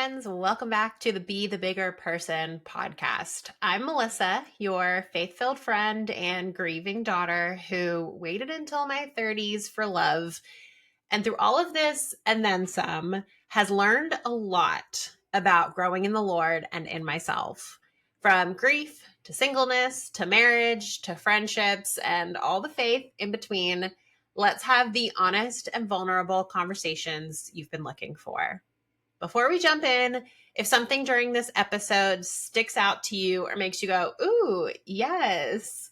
friends. Welcome back to the Be the Bigger Person podcast. I'm Melissa, your faith-filled friend and grieving daughter who waited until my 30s for love. And through all of this and then some, has learned a lot about growing in the Lord and in myself. From grief to singleness to marriage to friendships and all the faith in between. Let's have the honest and vulnerable conversations you've been looking for. Before we jump in, if something during this episode sticks out to you or makes you go, ooh, yes,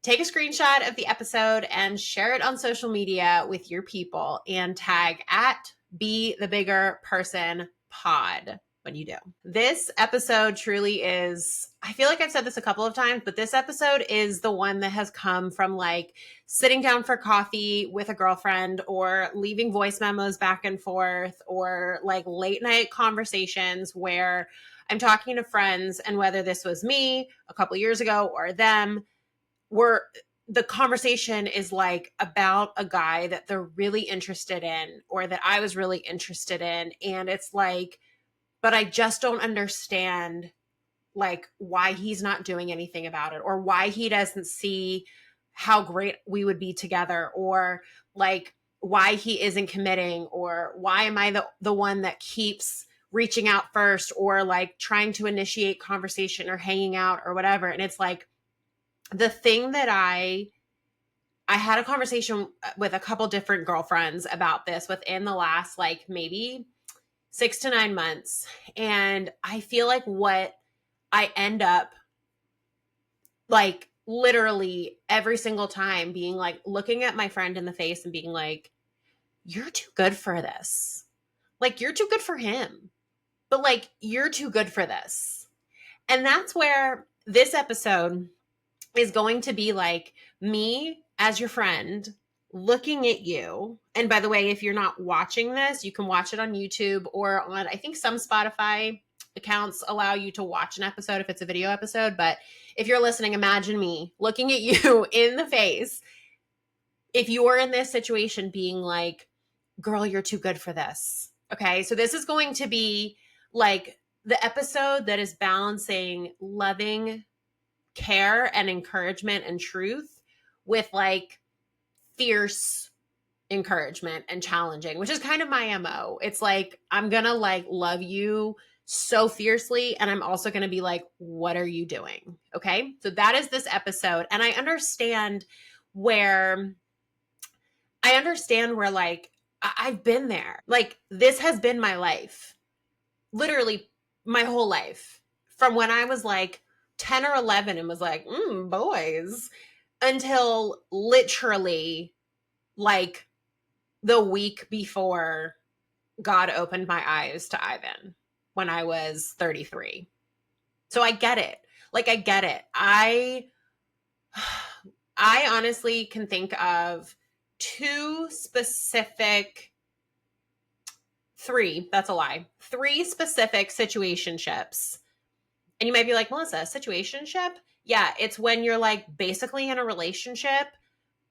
take a screenshot of the episode and share it on social media with your people and tag at Be the Bigger Person Pod when you do. This episode truly is, I feel like I've said this a couple of times, but this episode is the one that has come from like sitting down for coffee with a girlfriend or leaving voice memos back and forth or like late night conversations where I'm talking to friends, and whether this was me a couple years ago or them, the conversation is like about a guy that they're really interested in or that I was really interested in. And it's like, but I just don't understand like why he's not doing anything about it or why he doesn't see how great we would be together or like why he isn't committing or why am I the one that keeps reaching out first or like trying to initiate conversation or hanging out or whatever. And it's like the thing that I had a conversation with a couple different girlfriends about this within the last like maybe 6 to 9 months. And I feel like what I end up like literally every single time being like looking at my friend in the face and being like, you're too good for this. Like, you're too good for him, but like, you're too good for this. And that's where this episode is going to be like me as your friend looking at you. And by the way, if you're not watching this, you can watch it on YouTube or on, I think some Spotify accounts allow you to watch an episode if it's a video episode. But if you're listening, imagine me looking at you in the face. If you're in this situation being like, girl, you're too good for this. Okay. So this is going to be like the episode that is balancing loving care and encouragement and truth with like fierce encouragement and challenging, which is kind of my MO. It's like, I'm going to like love you so fiercely. And I'm also going to be like, what are you doing? Okay. So that is this episode. And I understand where like, I've been there. Like, this has been my life, literally my whole life from when I was like 10 or 11 and was like, boys, until literally like the week before God opened my eyes to Ivan when I was 33. So I get it. Like, I get it. I honestly can think of three specific situationships. And you might be like, Melissa, situationship? Yeah, it's when you're like basically in a relationship,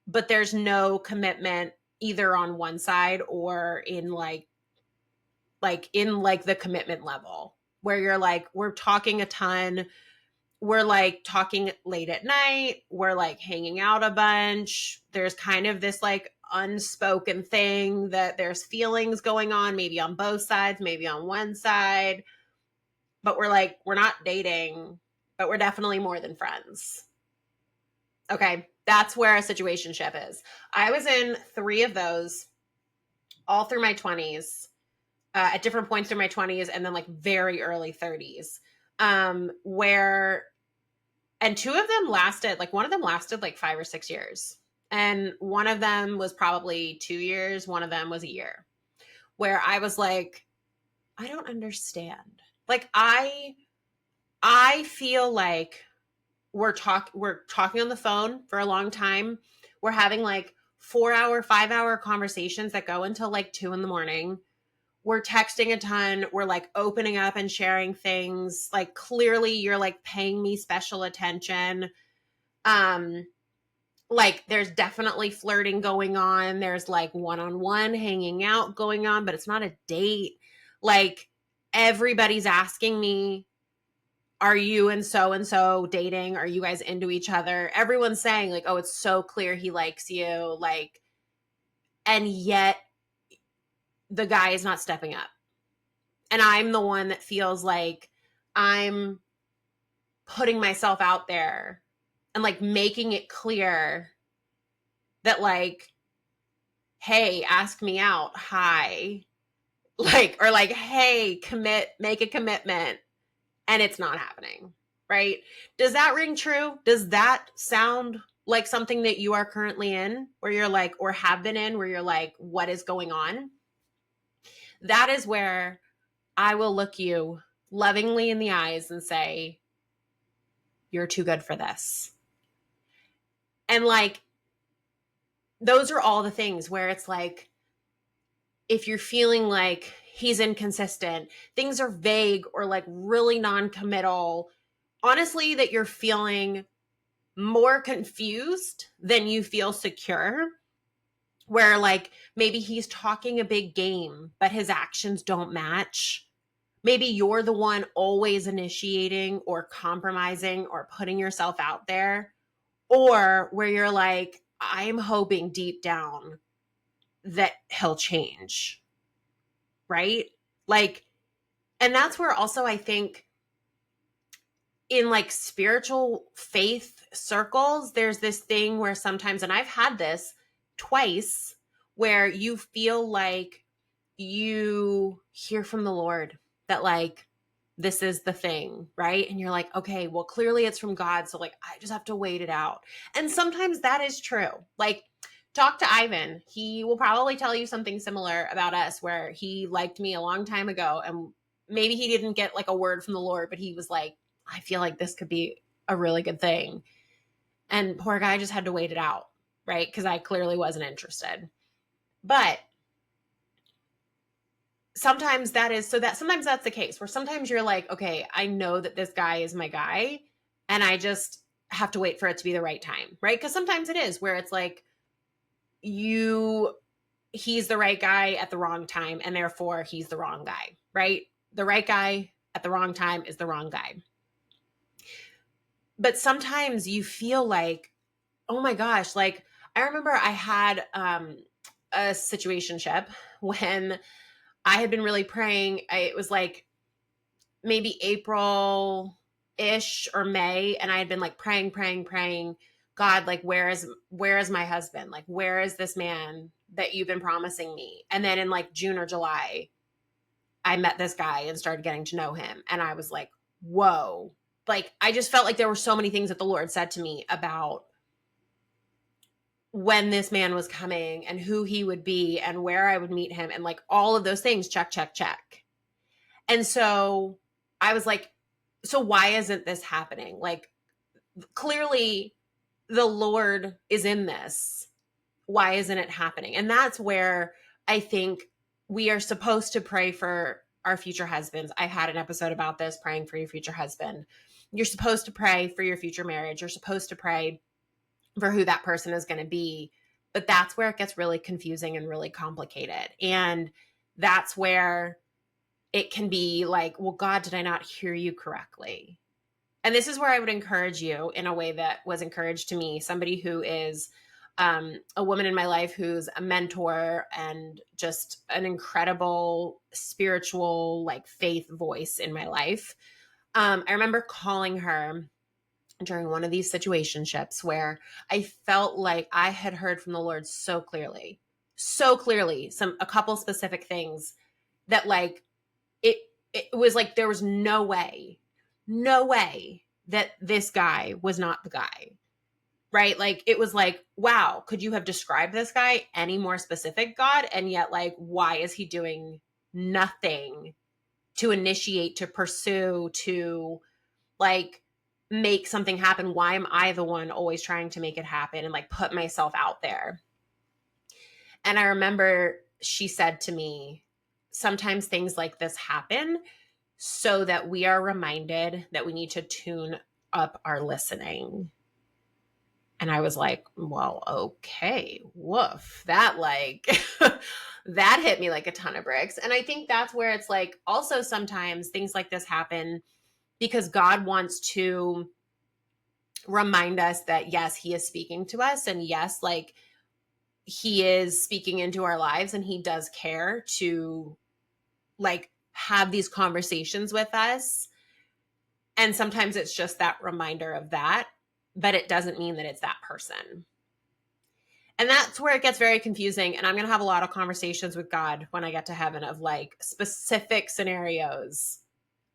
but there's no commitment either on one side or in like the commitment level where you're like, we're talking a ton. We're like talking late at night. We're like hanging out a bunch. There's kind of this like unspoken thing that there's feelings going on, maybe on both sides, maybe on one side. But we're like, we're not dating, but we're definitely more than friends. Okay, that's where a situationship is. I was in 3 of those all through my 20s, at different points through my 20s, and then like very early 30s, where, and 2 of them lasted, like one of them lasted like 5 or 6 years. And one of them was probably 2 years. One of them was a year, where I was like, I don't understand. Like, I feel like we're talking on the phone for a long time. We're having like 4-hour, 5-hour conversations that go until like 2 a.m. We're texting a ton. We're like opening up and sharing things. Like, clearly you're like paying me special attention. Like, there's definitely flirting going on. There's like one-on-one hanging out going on, but it's not a date. Like, everybody's asking me, are you and so dating? Are you guys into each other? Everyone's saying like, oh, it's so clear he likes you. Like, and yet the guy is not stepping up. And I'm the one that feels like I'm putting myself out there and like making it clear that like, hey, ask me out. Hi. Like, or like, hey, make a commitment. And it's not happening. Right? Does that ring true? Does that sound like something that you are currently in, where you're like, or have been in, where you're like, what is going on? That is where I will look you lovingly in the eyes and say, you're too good for this. And like, those are all the things where it's like, if you're feeling like he's inconsistent, things are vague or like really non-committal, honestly, that you're feeling more confused than you feel secure, where like maybe he's talking a big game, but his actions don't match. Maybe you're the one always initiating or compromising or putting yourself out there, or where you're like, I'm hoping deep down that he'll change. Right? Like, and that's where also I think in like spiritual faith circles, there's this thing where sometimes, and I've had this twice, where you feel like you hear from the Lord that like, this is the thing, right? And you're like, okay, well, clearly it's from God. So like, I just have to wait it out. And sometimes that is true. Like, talk to Ivan. He will probably tell you something similar about us, where he liked me a long time ago. And maybe he didn't get like a word from the Lord, but he was like, I feel like this could be a really good thing. And poor guy just had to wait it out, right? Because I clearly wasn't interested. But sometimes that is, so that sometimes that's the case, where sometimes you're like, okay, I know that this guy is my guy, and I just have to wait for it to be the right time, right? Because sometimes it is where it's like he's the right guy at the wrong time, and therefore he's the wrong guy, right? The right guy at the wrong time is the wrong guy. But sometimes you feel like, oh my gosh, like I remember I had a situationship when I had been really praying. It was like maybe April-ish or May, and I had been like praying, God, like where is my husband? Like where is this man that you've been promising me? And then in like June or July, I met this guy and started getting to know him, and I was like, whoa. Like I just felt like there were so many things that the Lord said to me about when this man was coming and who he would be and where I would meet him, and like all of those things, check. And so I was like, so why isn't this happening? Like clearly the Lord is in this. Why isn't it happening? And that's where I think we are supposed to pray for our future husbands. I had an episode about this, praying for your future husband. You're supposed to pray for your future marriage. You're supposed to pray for who that person is going to be. But that's where it gets really confusing and really complicated. And that's where it can be like, well, God, did I not hear you correctly? And this is where I would encourage you in a way that was encouraged to me, somebody who is a woman in my life who's a mentor and just an incredible spiritual, like faith voice in my life. I remember calling her during one of these situationships where I felt like I had heard from the Lord so clearly, a couple specific things that like it was like there was no way that this guy was not the guy, right? Like it was like, wow, could you have described this guy any more specific, God? And yet like, why is he doing nothing to initiate, to pursue, to like make something happen? Why am I the one always trying to make it happen and like put myself out there? And I remember she said to me, sometimes things like this happen so that we are reminded that we need to tune up our listening. And I was like, well, okay, woof. That like, that hit me like a ton of bricks. And I think that's where it's like, also sometimes things like this happen because God wants to remind us that, yes, He is speaking to us. And yes, like, He is speaking into our lives and He does care to like have these conversations with us. And sometimes it's just that reminder of that, but it doesn't mean that it's that person. And that's where it gets very confusing. And I'm going to have a lot of conversations with God when I get to heaven of like specific scenarios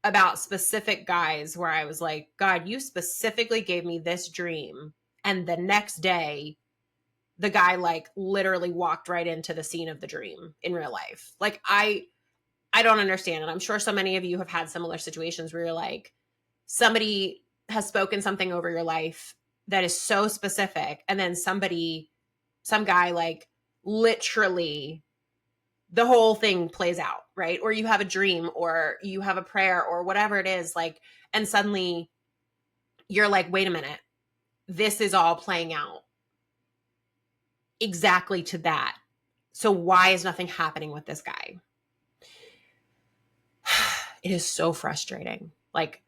about specific guys where I was like, God, you specifically gave me this dream. And the next day, the guy like literally walked right into the scene of the dream in real life. Like I don't understand. And I'm sure so many of you have had similar situations where you're like, somebody has spoken something over your life that is so specific. And then some guy like literally the whole thing plays out, right? Or you have a dream or you have a prayer or whatever it is, like, and suddenly you're like, wait a minute, this is all playing out exactly to that. So why is nothing happening with this guy? It is so frustrating. Like,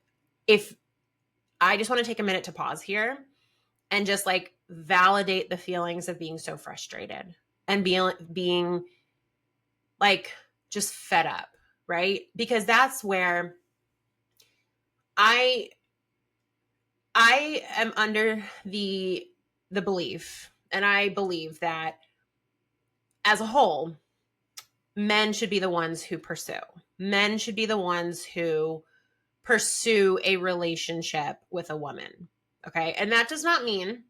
if I just want to take a minute to pause here and just like validate the feelings of being so frustrated and being like just fed up, right? Because that's where I am under the belief, and I believe that as a whole, men should be the ones who pursue. Men should be the ones who pursue a relationship with a woman. Okay? And that does not mean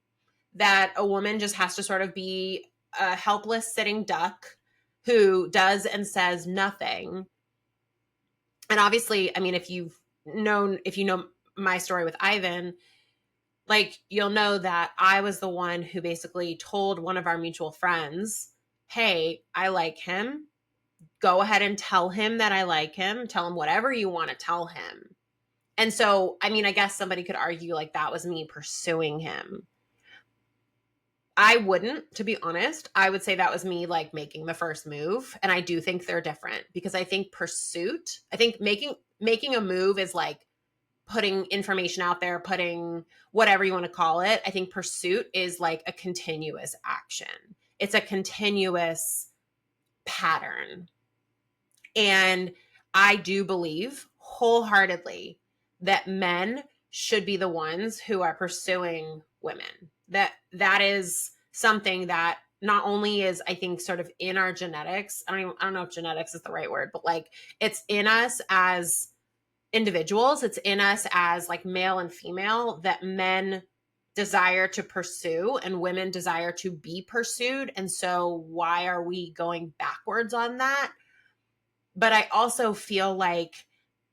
that a woman just has to sort of be a helpless sitting duck who does and says nothing. And obviously, I mean, if you know my story with Ivan, like you'll know that I was the one who basically told one of our mutual friends, hey, I like him. Go ahead and tell him that I like him. Tell him whatever you want to tell him. And so, I mean, I guess somebody could argue like that was me pursuing him. I wouldn't, to be honest. I would say that was me like making the first move. And I do think they're different because I think making a move is like putting information out there, putting whatever you want to call it. I think pursuit is like a continuous action. It's a continuous pattern. And I do believe wholeheartedly that men should be the ones who are pursuing women. That is something that not only is, I think, sort of in our genetics. I don't know if genetics is the right word, but like it's in us as individuals. It's in us as like male and female that men desire to pursue and women desire to be pursued. And so why are we going backwards on that? But I also feel like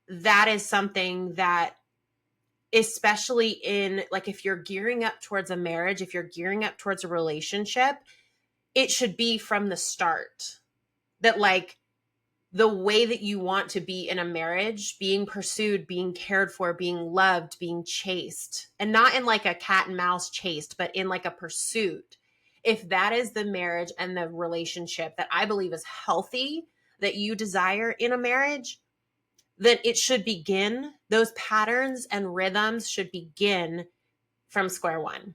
that is something that, especially in like if you're gearing up towards a marriage, if you're gearing up towards a relationship, it should be from the start that like the way that you want to be in a marriage, being pursued, being cared for, being loved, being chased, and not in like a cat and mouse chased, but in like a pursuit. If that is the marriage and the relationship that I believe is healthy, that you desire in a marriage, then it should begin, those patterns and rhythms should begin from square one.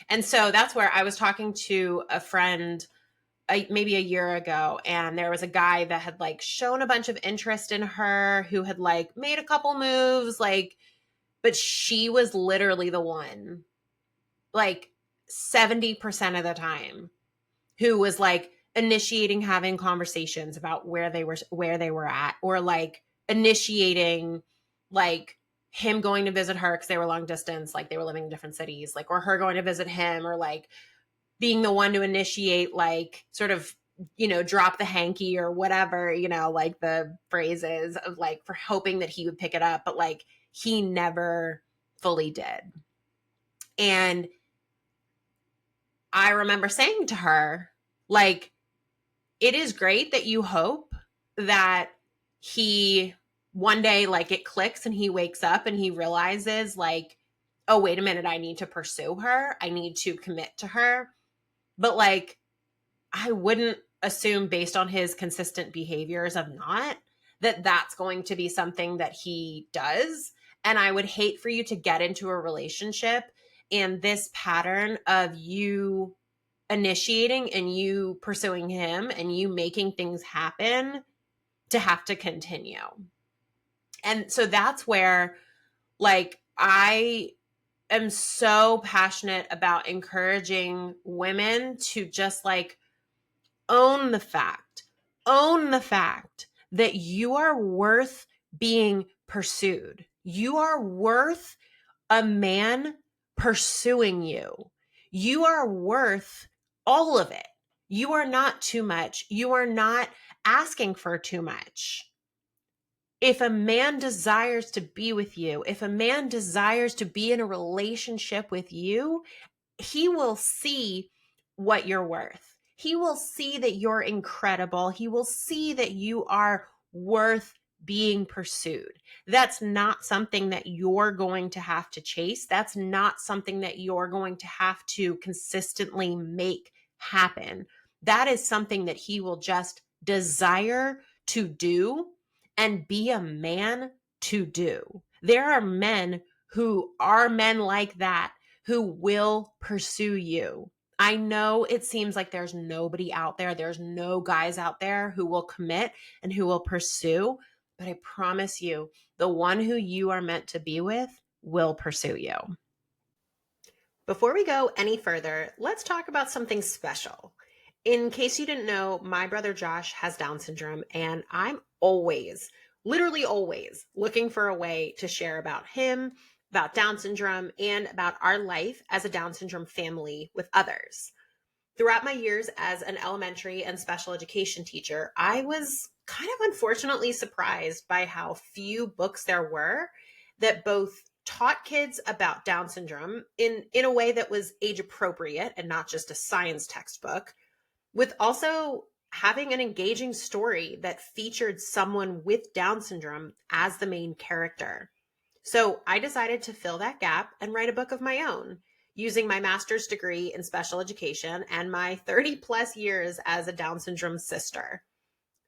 And so that's where I was talking to a friend maybe a year ago, and there was a guy that had like shown a bunch of interest in her, who had like made a couple moves, like, but she was literally the one, like 70% of the time, who was like initiating having conversations about where they were at, or like initiating like him going to visit her because they were long distance, like they were living in different cities, like, or her going to visit him, or like being the one to initiate, like sort of, drop the hanky or whatever, like the phrases of like for hoping that he would pick it up, but like he never fully did. And I remember saying to her, like, it is great that you hope that he one day, like, it clicks and he wakes up and he realizes, like, oh, wait a minute, I need to pursue her. I need to commit to her. But like, I wouldn't assume based on his consistent behaviors of not that that's going to be something that he does. And I would hate for you to get into a relationship and this pattern of you initiating and you pursuing him and you making things happen to have to continue. And so that's where, like, I am so passionate about encouraging women to just like own the fact, that you are worth being pursued. You are worth a man pursuing you. You are worth all of it. You are not too much. You are not asking for too much. If a man desires to be with you, if a man desires to be in a relationship with you, he will see what you're worth. He will see that you're incredible. He will see that you are worth being pursued. That's not something that you're going to have to chase. That's not something that you're going to have to consistently make happen. That is something that he will just desire to do and be a man to do. There are men who are men like that who will pursue you. I know it seems like there's nobody out there, there's no guys out there who will commit and who will pursue, but I promise you, the one who you are meant to be with will pursue you. Before we go any further, let's talk about something special. In case you didn't know, my brother Josh has Down syndrome, and I'm always, literally always, looking for a way to share about him, about Down syndrome, and about our life as a Down syndrome family with others. Throughout my years as an elementary and special education teacher, I was kind of unfortunately surprised by how few books there were that both taught kids about Down syndrome in a way that was age appropriate and not just a science textbook, with also having an engaging story that featured someone with Down syndrome as the main character. So I decided to fill that gap and write a book of my own using my master's degree in special education and my 30 plus years as a Down syndrome sister.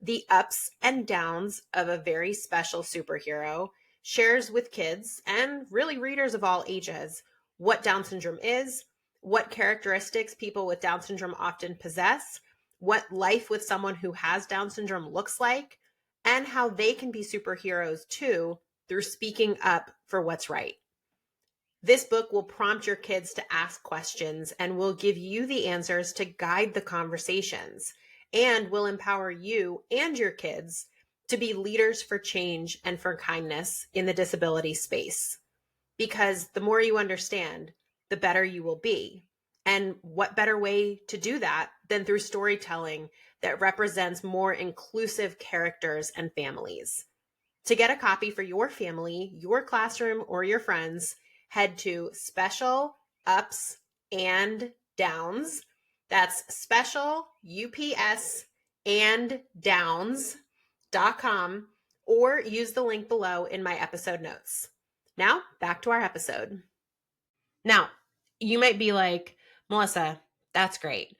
The ups and downs of a very special superhero shares with kids and really readers of all ages what Down syndrome is, what characteristics people with Down syndrome often possess, what life with someone who has Down syndrome looks like, and how they can be superheroes too through speaking up for what's right. This book will prompt your kids to ask questions and will give you the answers to guide the conversations, and will empower you and your kids to be leaders for change and for kindness in the disability space. Because the more you understand, the better you will be. And what better way to do that than through storytelling that represents more inclusive characters and families? To get a copy for your family, your classroom, or your friends, head to Special Ups and Downs. That's Special UPS and Downs.com, or use the link below in my episode notes. Now, back to our episode. Now, you might be like, Melissa, that's great.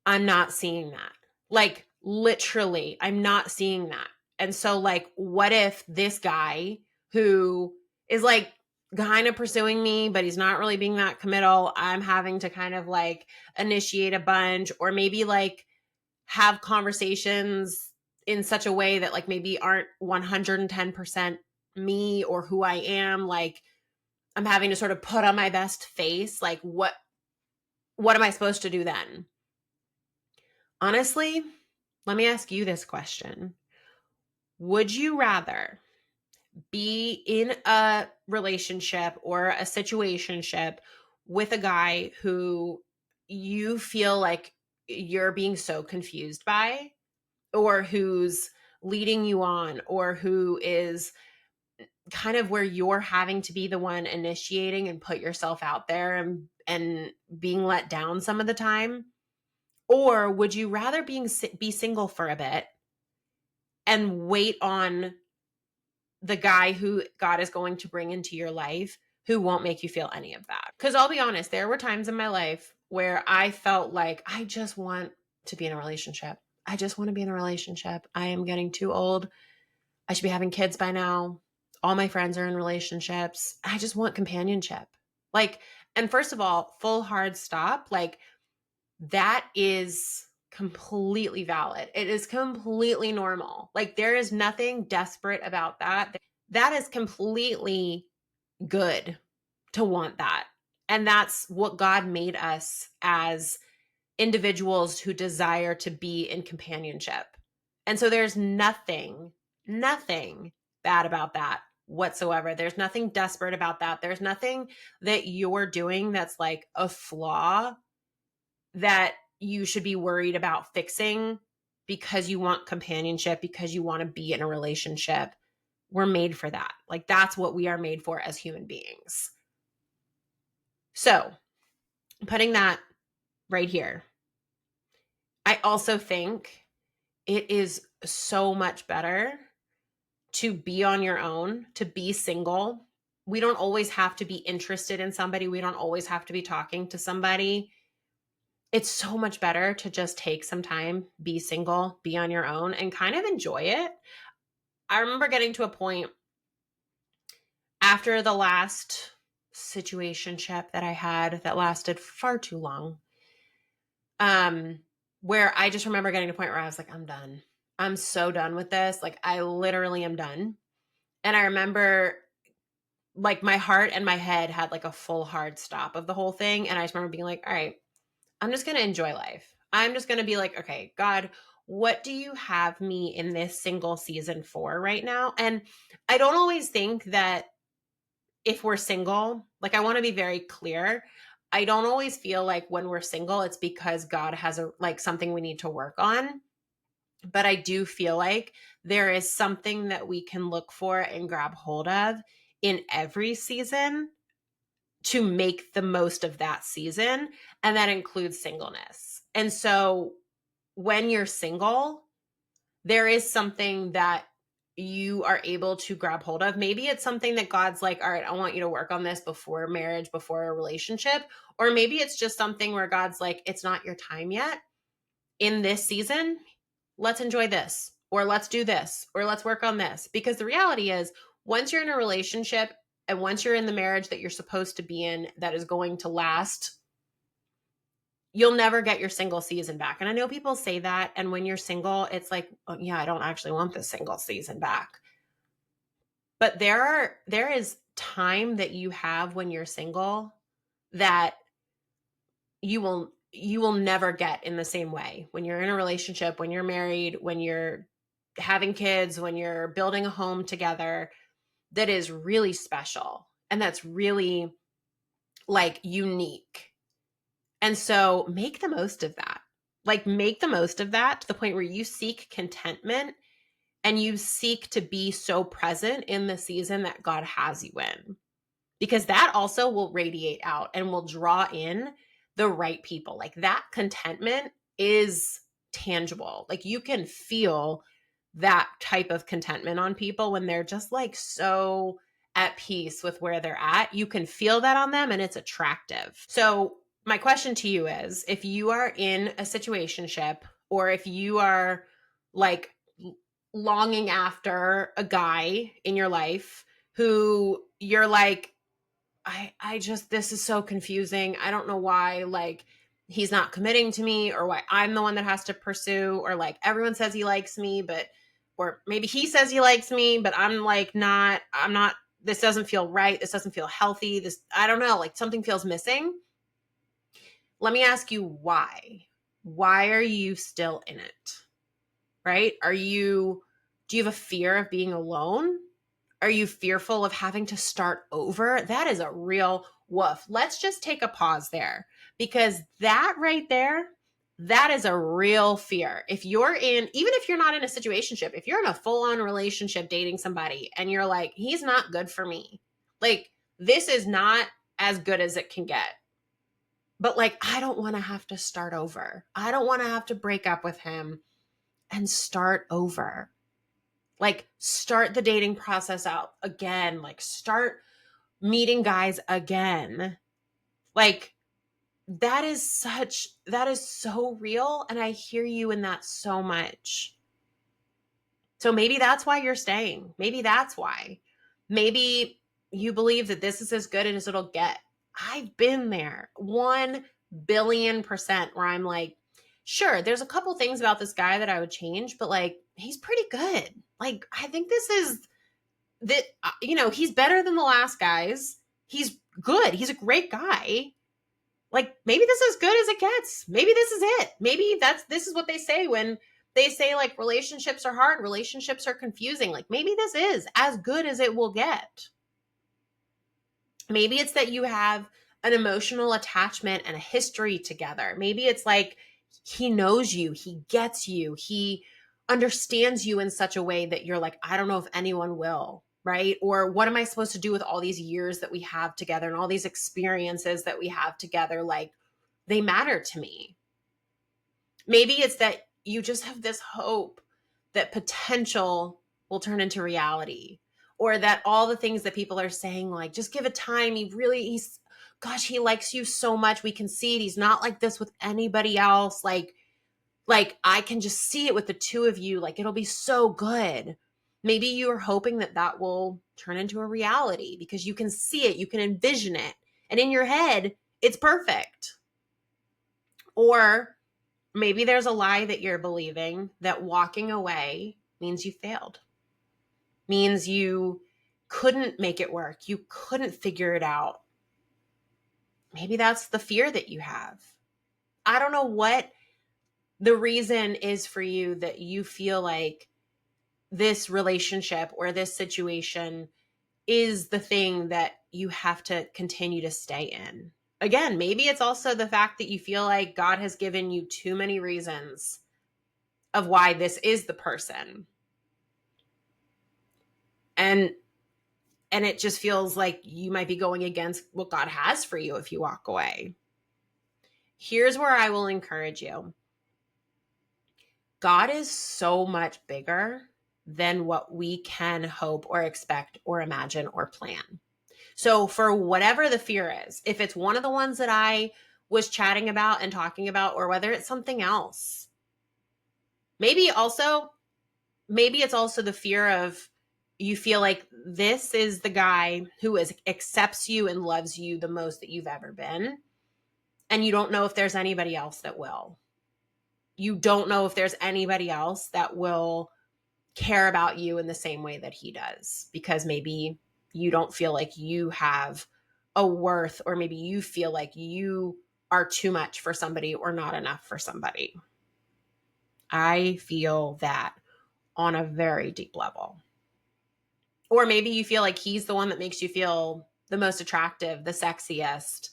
I'm not seeing that. Like, literally, I'm not seeing that. And so, like, what if this guy who is like kind of pursuing me, but he's not really being that committal, I'm having to kind of like initiate a bunch, or maybe like have conversations in such a way that like maybe aren't 110% me or who I am. Like, I'm having to sort of put on my best face. Like, what am I supposed to do then? Honestly, let me ask you this question. Would you rather be in a relationship or a situationship with a guy who you feel like you're being so confused by, or who's leading you on, or who is kind of where you're having to be the one initiating and put yourself out there and being let down some of the time? Or would you rather be single for a bit and wait on the guy who God is going to bring into your life who won't make you feel any of that. Because I'll be honest, there were times in my life where I felt like I just want to be in a relationship. I just want to be in a relationship. I am getting too old. I should be having kids by now. All my friends are in relationships. I just want companionship. Like, and first of all, full hard stop. Like, that is completely valid. It is completely normal. Like, there is nothing desperate about that. That is completely good to want that. And that's what God made us as individuals who desire to be in companionship. And so there's nothing bad about that whatsoever. There's nothing desperate about that. There's nothing that you're doing that's like a flaw that you should be worried about fixing because you want companionship, because you want to be in a relationship. We're made for that. Like, that's what we are made for as human beings. So, putting that right here, I also think it is so much better to be on your own, to be single. We don't always have to be interested in somebody. We don't always have to be talking to somebody. It's so much better to just take some time, be single, be on your own, and kind of enjoy it. I remember getting to a point after the last situationship that I had that lasted far too long, where I just remember getting to a point where I was like, I'm done. I'm so done with this. Like, I literally am done. And I remember like my heart and my head had like a full hard stop of the whole thing. And I just remember being like, all right, I'm just going to enjoy life. I'm just going to be like, okay, God, what do you have me in this single season for right now? And I don't always think that if we're single, like, I want to be very clear. I don't always feel like when we're single, it's because God has a like something we need to work on. But I do feel like there is something that we can look for and grab hold of in every season to make the most of that season. And that includes singleness. And so when you're single, there is something that you are able to grab hold of. Maybe it's something that God's like, all right, I want you to work on this before marriage, before a relationship. Or maybe it's just something where God's like, it's not your time yet. In this season, let's enjoy this, or let's do this, or let's work on this. Because the reality is, once you're in a relationship and once you're in the marriage that you're supposed to be in, that is going to last, you'll never get your single season back. And I know people say that. And when you're single, it's like, oh, yeah, I don't actually want this single season back. But there is time that you have when you're single that you will never get in the same way when you're in a relationship, when you're married, when you're having kids, when you're building a home together. That is really special, and that's really like unique. And so make the most of that. Like, make the most of that to the point where you seek contentment and you seek to be so present in the season that God has you in, because that also will radiate out and will draw in the right people. Like, that contentment is tangible. Like, you can feel that type of contentment on people when they're just like so at peace with where they're at. You can feel that on them, and it's attractive. So my question to you is, if you are in a situationship, or if you are like longing after a guy in your life who you're like, I just, this is so confusing. I don't know why, like, he's not committing to me, or why I'm the one that has to pursue, or like everyone says he likes me, but, or maybe he says he likes me, but I'm like, I'm not, this doesn't feel right. This doesn't feel healthy. This, I don't know, like something feels missing. Let me ask you why. Why are you still in it? Right? Do you have a fear of being alone? Are you fearful of having to start over? That is a real woof. Let's just take a pause there, because that right there, that is a real fear. If you're in, even if you're not in a situationship, if you're in a full-on relationship dating somebody and you're like, he's not good for me, like, this is not as good as it can get. But like, I don't want to have to start over. I don't want to have to break up with him and start over. Like, start the dating process out again. Like, start meeting guys again. Like, that is so real. And I hear you in that so much. So maybe that's why you're staying. Maybe that's why. Maybe you believe that this is as good as it'll get. I've been there 1,000,000,000% where I'm like, sure, there's a couple things about this guy that I would change, but like, he's pretty good. Like, I think this is that, he's better than the last guys. He's good. He's a great guy. Like, maybe this is as good as it gets. Maybe this is it. Maybe this is what they say when they say like relationships are hard, relationships are confusing. Like, maybe this is as good as it will get. Maybe it's that you have an emotional attachment and a history together. Maybe it's like he knows you, he gets you, he understands you in such a way that you're like, I don't know if anyone will, right? Or what am I supposed to do with all these years that we have together and all these experiences that we have together? Like, they matter to me. Maybe it's that you just have this hope that potential will turn into reality, or that all the things that people are saying, like, just give it time. Gosh, he likes you so much. We can see it. He's not like this with anybody else. Like I can just see it with the two of you. Like, it'll be so good. Maybe you're hoping that will turn into a reality because you can see it, you can envision it. And in your head, it's perfect. Or maybe there's a lie that you're believing that walking away means you failed, means you couldn't make it work, you couldn't figure it out. Maybe that's the fear that you have. I don't know what the reason is for you that you feel like this relationship or this situation is the thing that you have to continue to stay in. Again, maybe it's also the fact that you feel like God has given you too many reasons of why this is the person. And it just feels like you might be going against what God has for you if you walk away. Here's where I will encourage you. God is so much bigger than what we can hope or expect or imagine or plan. So for whatever the fear is, if it's one of the ones that I was chatting about and talking about, or whether it's something else, maybe it's also the fear of you feel like this is the guy who accepts you and loves you the most that you've ever been. And you don't know if there's anybody else that will. You don't know if there's anybody else that will care about you in the same way that he does, because maybe you don't feel like you have a worth, or maybe you feel like you are too much for somebody or not enough for somebody. I feel that on a very deep level. Or maybe you feel like he's the one that makes you feel the most attractive, the sexiest,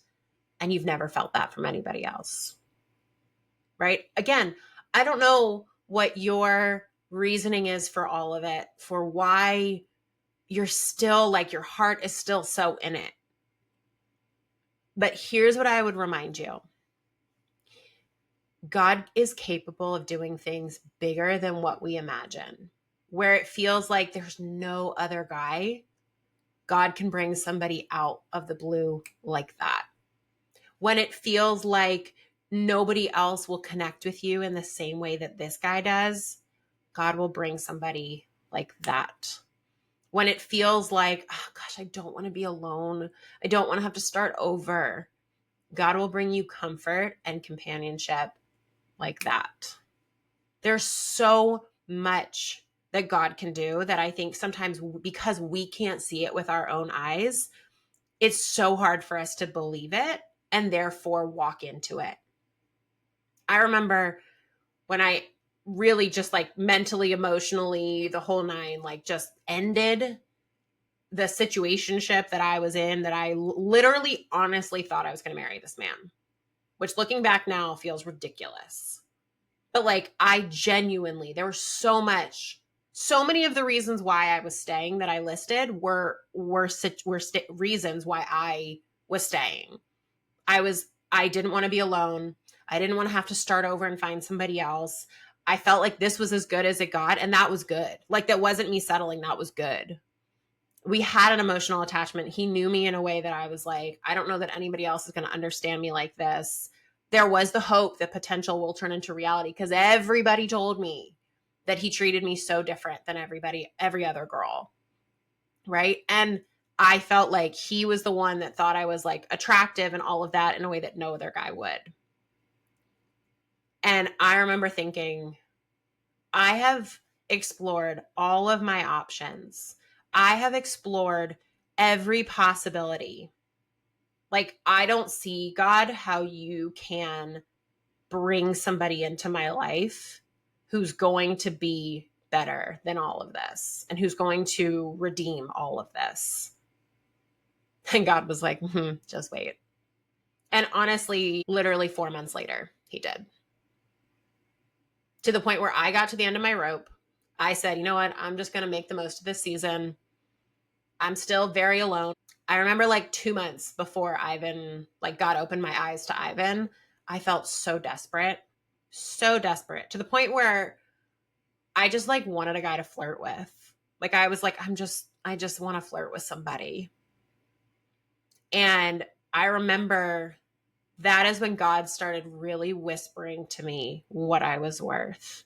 and you've never felt that from anybody else. Right? Again, I don't know what your reasoning is for all of it, for why you're still like, your heart is still so in it. But here's what I would remind you. God is capable of doing things bigger than what we imagine. Where it feels like there's no other guy, God can bring somebody out of the blue like that. When it feels like nobody else will connect with you in the same way that this guy does, God will bring somebody like that. When it feels like, oh gosh, I don't want to be alone, I don't want to have to start over, God will bring you comfort and companionship like that. There's so much that God can do that I think sometimes, because we can't see it with our own eyes, it's so hard for us to believe it and therefore walk into it. I remember when I really just like mentally, emotionally, the whole nine, like just ended the situationship that I was in, that I literally honestly thought I was going to marry this man, which looking back now feels ridiculous. But like, I genuinely, there was so many of the reasons why I was staying that I listed were reasons why I was staying. I didn't want to be alone. I didn't want to have to start over and find somebody else. I felt like this was as good as it got, and that was good. Like, that wasn't me settling, that was good. we had an emotional attachment. He knew me in a way that I was like, I don't know that anybody else is going to understand me like this. There was the hope that potential will turn into reality because everybody told me that he treated me so different than every other girl. Right. And I felt like he was the one that thought I was like attractive and all of that in a way that no other guy would. And I remember thinking, I have explored all of my options. I have explored every possibility. Like, I don't see, God, how you can bring somebody into my life who's going to be better than all of this and who's going to redeem all of this. And God was like, just wait. And honestly, literally 4 months later, he did. To the point where I got to the end of my rope. I said, you know what? I'm just going to make the most of this season. I'm still very alone. I remember like 2 months before Ivan, like God opened my eyes to Ivan, I felt so desperate to the point where I just like wanted a guy to flirt with. Like I was like, I just want to flirt with somebody. And I remember that is when God started really whispering to me what I was worth.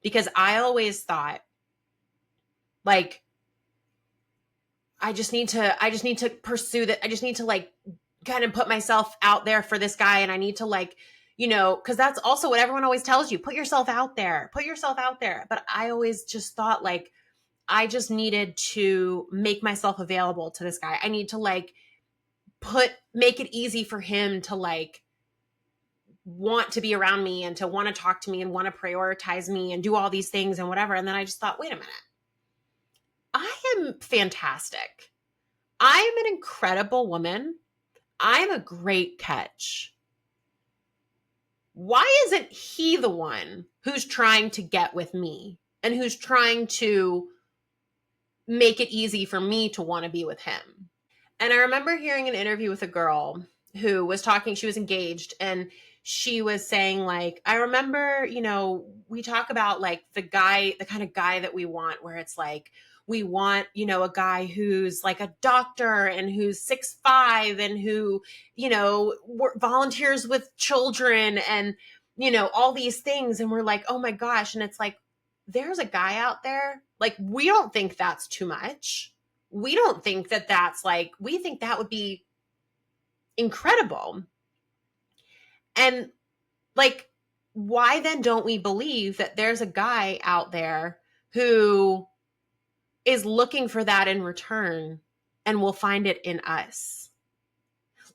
Because I always thought like, I just need to pursue that. I just need to like kind of put myself out there for this guy. And I need to like, cause that's also what everyone always tells you, put yourself out there. But I always just thought like, I just needed to make myself available to this guy. I need to like make it easy for him to like want to be around me and to want to talk to me and want to prioritize me and do all these things and whatever. And then I just thought, wait a minute, I am fantastic. I am an incredible woman. I'm a great catch. Why isn't he the one who's trying to get with me and who's trying to make it easy for me to want to be with him? And I remember hearing an interview with a girl who was talking, she was engaged, and she was saying like, I remember, we talk about like the kind of guy that we want, where it's like, we want, a guy who's like a doctor and who's 6'5" and who, volunteers with children and, all these things. And we're like, oh my gosh. And it's like, there's a guy out there. Like, we don't think that's too much. We don't think that that's like, we think that would be incredible. And like, why then don't we believe that there's a guy out there who is looking for that in return and will find it in us?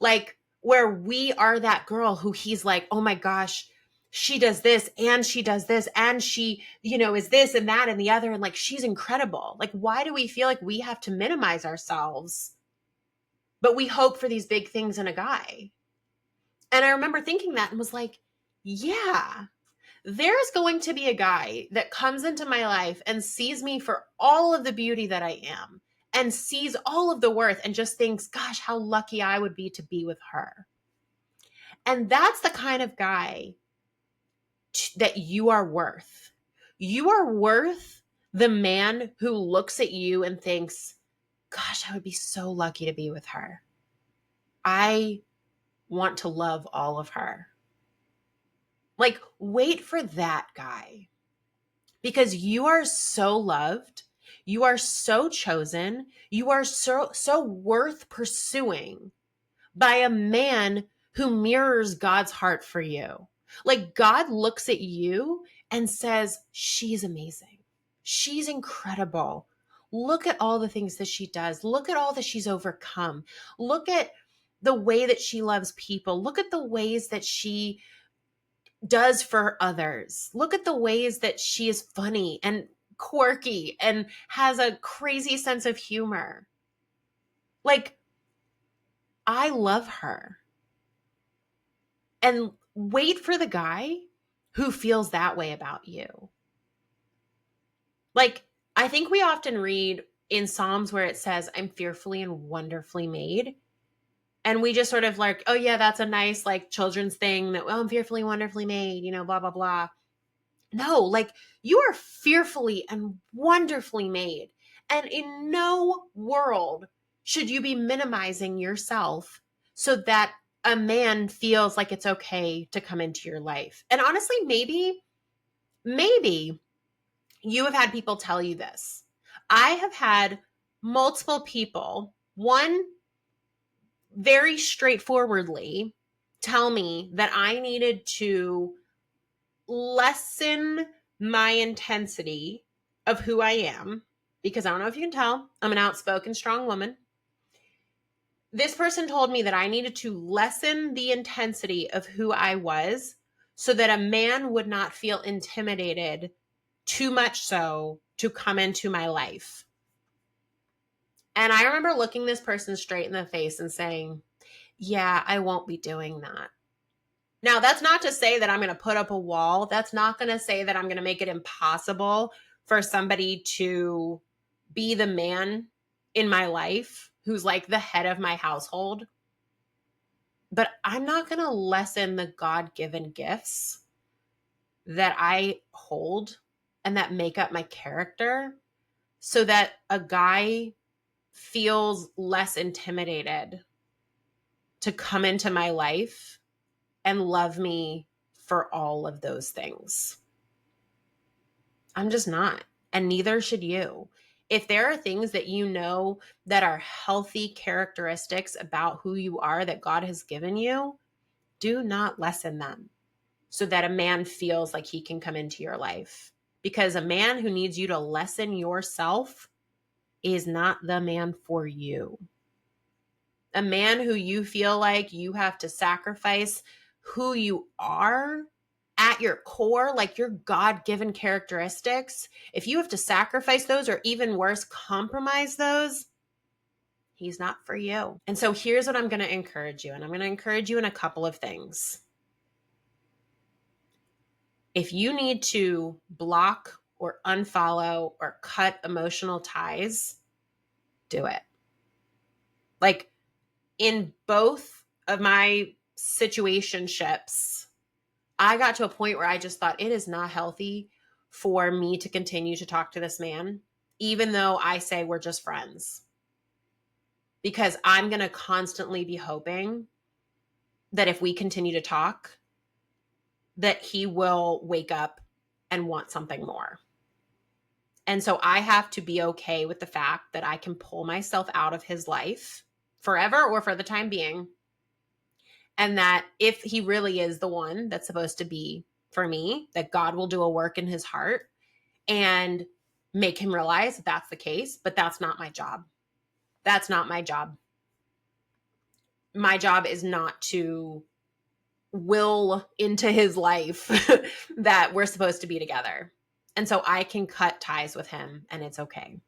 Like, where we are that girl who he's like, oh my gosh, she does this and she does this and she, is this and that and the other. And like, she's incredible. Like, why do we feel like we have to minimize ourselves? But we hope for these big things in a guy. And I remember thinking that and was like, yeah, there's going to be a guy that comes into my life and sees me for all of the beauty that I am and sees all of the worth and just thinks, gosh, how lucky I would be to be with her. And that's the kind of guy that you are worth. You are worth the man who looks at you and thinks, gosh, I would be so lucky to be with her. I want to love all of her. Like, wait for that guy, because you are so loved. You are so chosen. You are so worth pursuing by a man who mirrors God's heart for you. Like, God looks at you and says, she's amazing. She's incredible. Look at all the things that she does. Look at all that she's overcome. Look at the way that she loves people. Look at the ways that she does for others. Look at the ways that she is funny and quirky and has a crazy sense of humor. Like, I love her. And wait for the guy who feels that way about you. Like, I think we often read in Psalms where it says, I'm fearfully and wonderfully made. And we just sort of like, oh yeah, that's a nice like children's thing that, well, I'm fearfully and wonderfully made, blah, blah, blah. No, like, you are fearfully and wonderfully made. And in no world should you be minimizing yourself so that a man feels like it's okay to come into your life. And honestly, maybe you have had people tell you this. I have had multiple people, one very straightforwardly tell me that I needed to lessen my intensity of who I am, because I don't know if you can tell, I'm an outspoken, strong woman. This person told me that I needed to lessen the intensity of who I was so that a man would not feel intimidated too much so to come into my life. And I remember looking this person straight in the face and saying, yeah, I won't be doing that. Now, that's not to say that I'm going to put up a wall. That's not going to say that I'm going to make it impossible for somebody to be the man in my life who's like the head of my household. But I'm not going to lessen the God-given gifts that I hold and that make up my character so that a guy feels less intimidated to come into my life and love me for all of those things. I'm just not. And neither should you. If there are things that you know that are healthy characteristics about who you are that God has given you, do not lessen them so that a man feels like he can come into your life. Because a man who needs you to lessen yourself is not the man for you. A man who you feel like you have to sacrifice who you are at your core, like your God-given characteristics, if you have to sacrifice those or even worse, compromise those, he's not for you. And so here's what I'm going to encourage you. And I'm going to encourage you in a couple of things. If you need to block or unfollow or cut emotional ties, do it. Like in both of my situationships, I got to a point where I just thought it is not healthy for me to continue to talk to this man, even though I say we're just friends. Because I'm going to constantly be hoping that if we continue to talk, that he will wake up and want something more. And so I have to be okay with the fact that I can pull myself out of his life forever or for the time being. And that if he really is the one that's supposed to be for me, that God will do a work in his heart and make him realize that that's the case. But that's not my job. That's not my job. My job is not to will into his life that we're supposed to be together. And so I can cut ties with him and it's okay.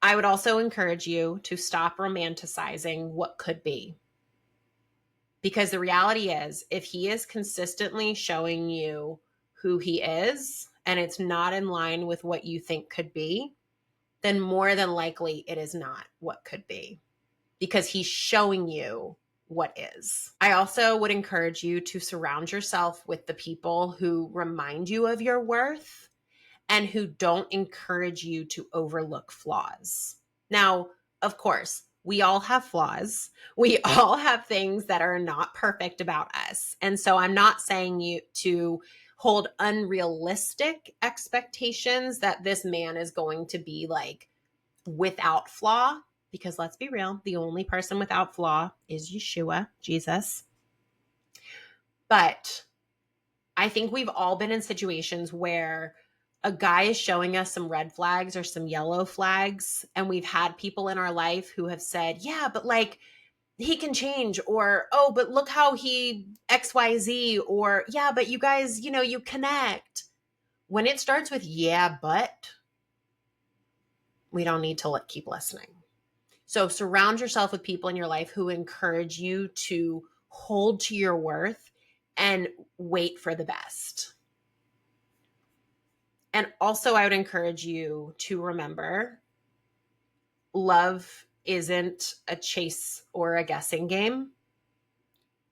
I would also encourage you to stop romanticizing what could be. Because the reality is, if he is consistently showing you who he is and it's not in line with what you think could be, then more than likely it is not what could be. Because he's showing you what is. I also would encourage you to surround yourself with the people who remind you of your worth and who don't encourage you to overlook flaws. Now, of course, we all have flaws. We all have things that are not perfect about us. And so I'm not saying you to hold unrealistic expectations that this man is going to be like without flaw, because let's be real, the only person without flaw is Yeshua, Jesus. But I think we've all been in situations where a guy is showing us some red flags or some yellow flags, and we've had people in our life who have said, yeah, but like he can change, or, oh, but look how he XYZ, or yeah, but you guys, you connect. When it starts with yeah, but we don't need to keep listening. So surround yourself with people in your life who encourage you to hold to your worth and wait for the best. And also, I would encourage you to remember love isn't a chase or a guessing game.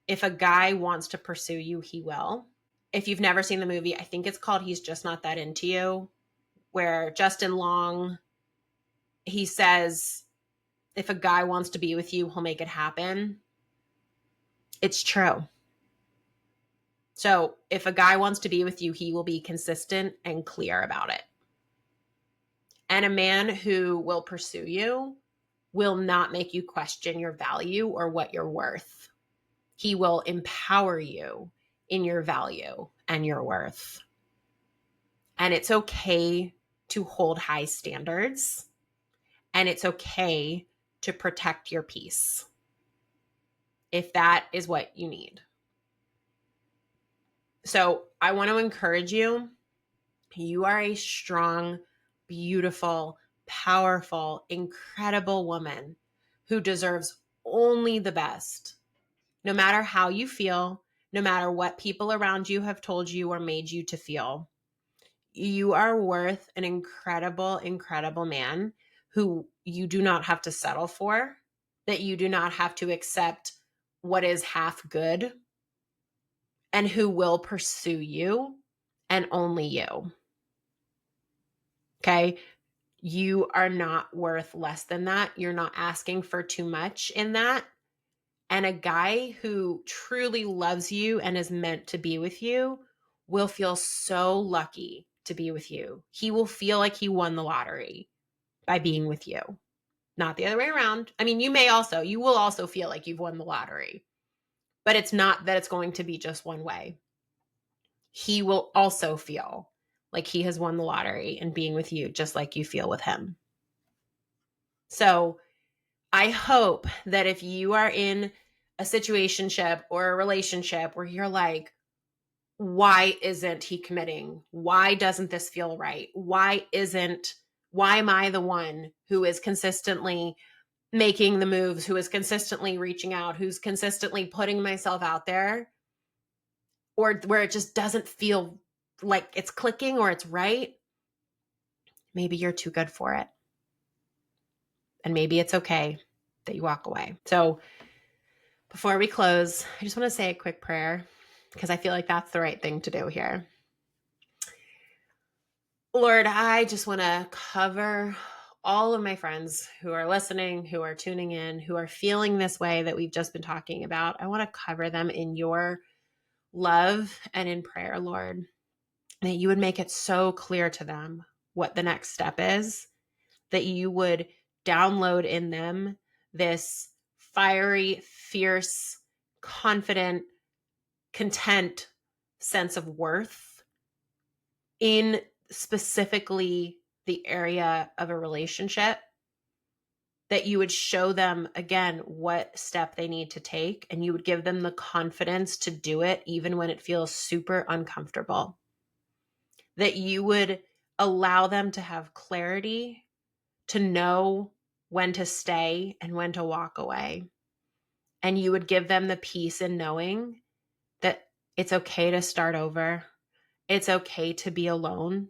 If a guy wants to pursue you, he will. If you've never seen the movie, I think it's called He's Just Not That Into You. where Justin Long, he says, if a guy wants to be with you, he'll make it happen. It's true. So if a guy wants to be with you, he will be consistent and clear about it. And a man who will pursue you will not make you question your value or what you're worth. He will empower you in your value and your worth. And it's okay to hold high standards. And it's okay to protect your peace if that is what you need. So I want to encourage you. You are a strong, beautiful, powerful, incredible woman who deserves only the best. No matter how you feel, no matter what people around you have told you or made you to feel, you are worth an incredible, incredible man who you do not have to settle for, that you do not have to accept what is half good, and who will pursue you and only you. Okay? You are not worth less than that. You're not asking for too much in that. And a guy who truly loves you and is meant to be with you will feel so lucky to be with you. He will feel like he won the lottery by being with you, not the other way around. I mean, you will also feel like you've won the lottery, but it's not that it's going to be just one way. He will also feel like he has won the lottery and being with you, just like you feel with him. So I hope that if you are in a situationship or a relationship where you're like, why isn't he committing? Why doesn't this feel right? Why am I the one who is consistently making the moves, who is consistently reaching out, who's consistently putting myself out there, or where it just doesn't feel like it's clicking or it's right? Maybe you're too good for it. And maybe it's okay that you walk away. So before we close, I just want to say a quick prayer because I feel like that's the right thing to do here. Lord, I just want to cover all of my friends who are listening, who are tuning in, who are feeling this way that we've just been talking about. I want to cover them in your love and in prayer, Lord, that you would make it so clear to them what the next step is, that you would download in them this fiery, fierce, confident, content sense of worth in specifically the area of a relationship, that you would show them again what step they need to take, and you would give them the confidence to do it even when it feels super uncomfortable, that you would allow them to have clarity, to know when to stay and when to walk away, and you would give them the peace in knowing that it's okay to start over. It's okay to be alone,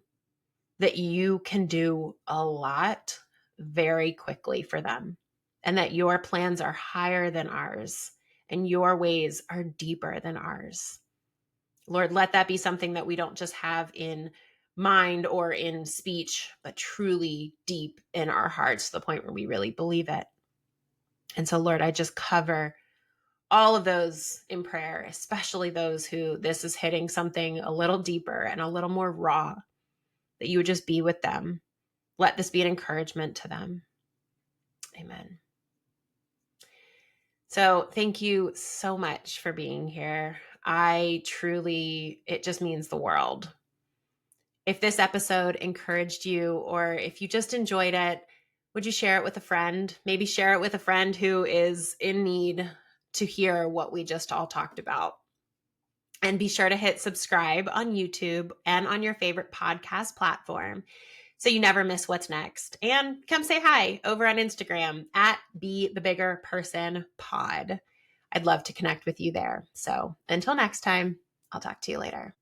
that you can do a lot very quickly for them, and that your plans are higher than ours and your ways are deeper than ours. Lord, let that be something that we don't just have in mind or in speech, but truly deep in our hearts to the point where we really believe it. And so, Lord, I just cover all of those in prayer, especially those who this is hitting something a little deeper and a little more raw, that you would just be with them. Let this be an encouragement to them. Amen. So thank you so much for being here. It just means the world. If this episode encouraged you, or if you just enjoyed it, would you share it with a friend? Maybe share it with a friend who is in need to hear what we just all talked about. And be sure to hit subscribe on YouTube and on your favorite podcast platform so you never miss what's next. And come say hi over on Instagram at Be the Bigger Person Pod. I'd love to connect with you there. So until next time, I'll talk to you later.